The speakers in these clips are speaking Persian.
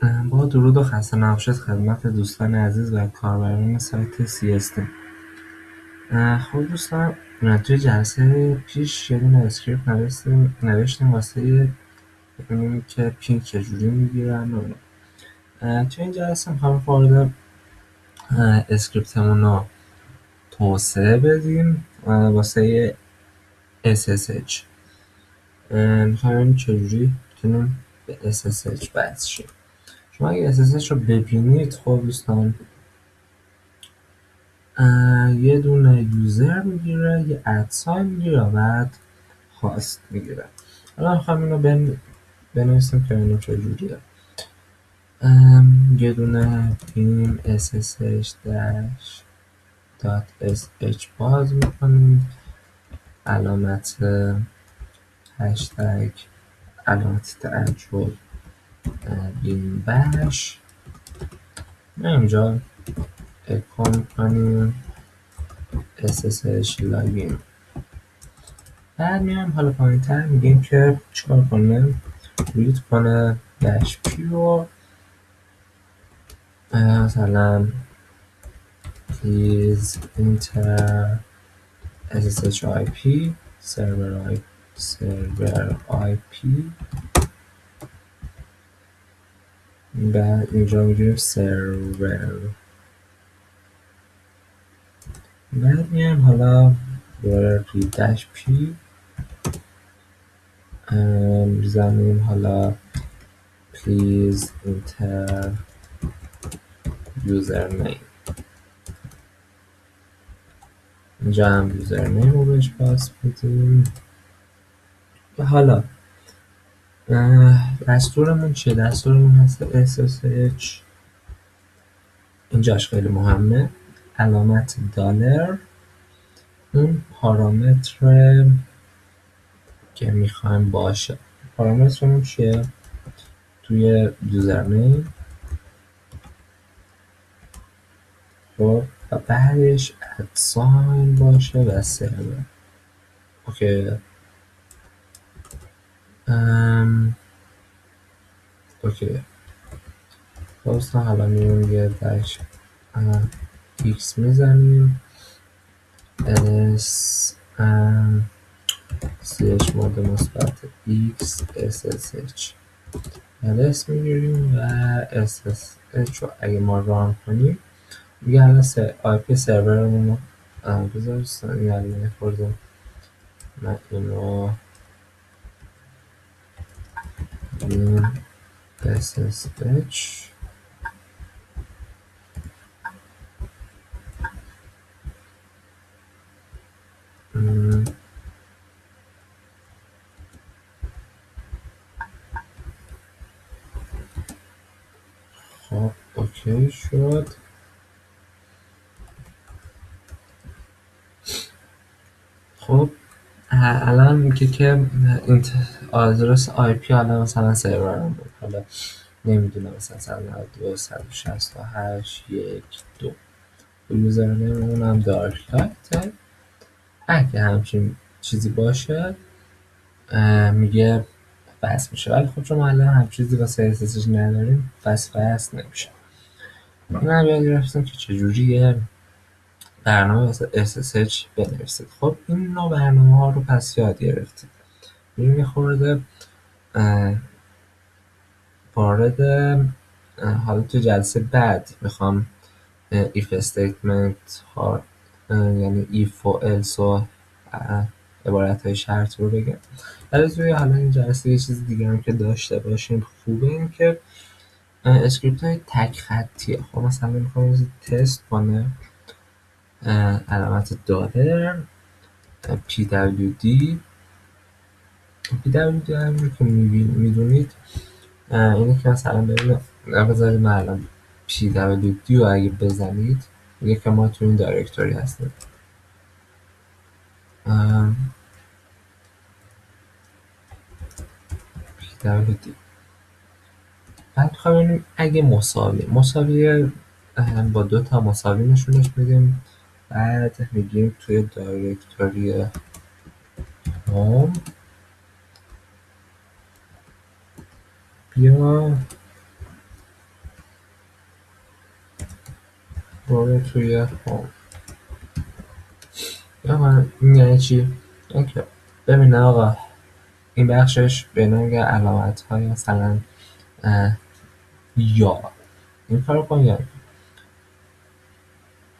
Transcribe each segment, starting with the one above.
با درود و خسته نباشید خدمت دوستان عزیز و کاربران سایت CST. خب دوستان، توی جلسه پیش یه دونه اسکریپت نوشتیم واسه ببینیم که پین چجوری میگیرن و توی این جلسه میخوایم وارد اسکریپتمون رو توسعه بدیم واسه SSH. میخوایم چجوری بتونیم به SSH وصل شیم. شما اگه SSH رو ببینید، خب دوستان، یه دونه یوزر میگیره، یه ادساین میگیره و بعد خواست میگیره. حالا میخوام اینو بنویسیم که اینو چجوریه. یه دونه پیم ssh-.sh باز میکنیم، علامت هشتگ، علامت تعجب، بیم بش اینجا اکو میکنیم SSH لاگین. بعد میایم حالا پایین تر میگیم که چیکار کنه، رید کنه داش پی رو، مثلا please enter SSH IP server IP. بعد اینجا میگیم server. بعد میایم حالا دوباره رید داش پی میزنیم حالا please enter username. اینجا هم یوزرنیم رو بهش پاس بدیم. و حالا دستورمون چیه؟ دستورمون هست SSH. اینجاش خیلی مهمه، علامت دلار، اون پارامتر که میخوایم باشه. پارامترمون چیه؟ توی یوزرنیم، خب، و بعدش ادساین باشه و سرور. اوکی. اوکی. خب حالا میریم یه داش x میزنیم ls ch مورد مثبت x ssh ls میگیریم و ssh رو اگه ما ران کنیم میگه الان IP سرورمون رو بذارستان. این الان یه خورده من اینو این SSH خب اوکی شد. خب الان میگه که آدرس آی پی حالا مثلا سرورم بود، حالا نمیدونم مثلا 192 168 1 2. یوزرنیم هم دارک لایت. اگه همچین چیزی باشه میگه بس میشه، ولی خب چون ما الان هم چیزی واسه SSH نداریم بس نمیشه. این هم یاد گرفتیم که چجوری یه برنامه واسه SSH بنویسید. خب این نوع برنامه ها رو پس یاد گرفتید. میریم یه خورده وارد حالا تو جلسه بعد میخوام if statement ها، یعنی if و else و عبارت های شرط رو بگم. ولی توی حالا این جلسه یه چیز دیگه هم که داشته باشیم خوبه، این که اسکریپت های تک خطیه. خب مثلا میخوام تست کنه، علامت دلار pwd همونجور که میدونید اینه که مثلا ببینید بذارید من الان pwd رو اگه بزنید میگه که ما تو این دایرکتوری هستیم. pwd بعد میخوایم اگه مساوی با 2 تا مساوی نشونش میدیم. بعد میگیم توی دایرکتوری هوم بیا برو توی هوم. یا من این یعنی چی؟ اوکی. ببین آقا، این بخشش به نوع علامت های مثلا یا این کار کن یا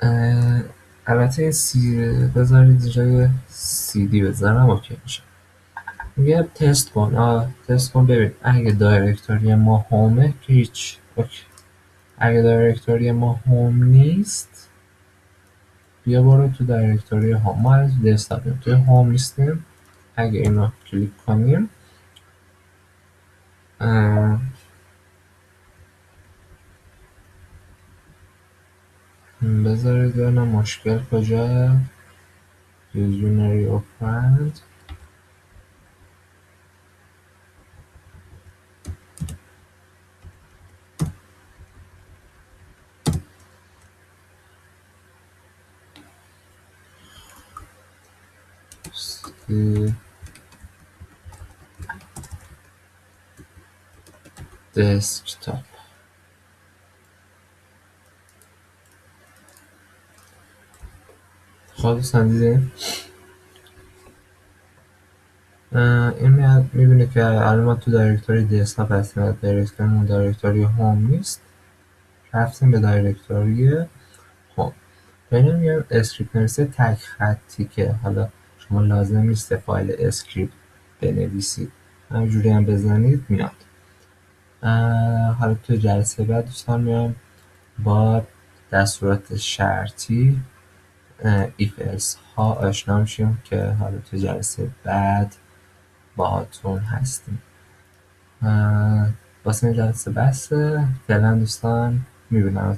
اه، البته این بذارید جای دی بذارم اوکی میشه. میگه تست کن، تست کن ببین اگه دایرکتوری ما هومه که هیچ اوکی. اگه دایرکتوری ما هوم نیست بیا برو تو دایرکتوری هوم. ما از دسکتاپ توی هوم نیستیم. اگه اینو کلیک کنیم بذارید ببینم مشکل کجاه. Visionary operand desktop. خب دوستان دیدیم این میبینه که الان ما تو دایرکتوری دسکتاپ هستیم. دایرکتوریمون دایرکتوری هوم نیست، رفتیم به دایرکتوری هوم. به اینو میگم اسکریپت نویسی تک خطی که حالا شما لازم نیست فایل اسکریپت بنویسید، همینجوری هم بزنید میاد. حالا تو جلسه بعد دوستان میایم با دستورات شرطی ایف الس ها آشنا میشیم که حالا تو جلسه بعد باهاتون هستیم. واسه این جلسه بسه. فعلا دوستان میبینم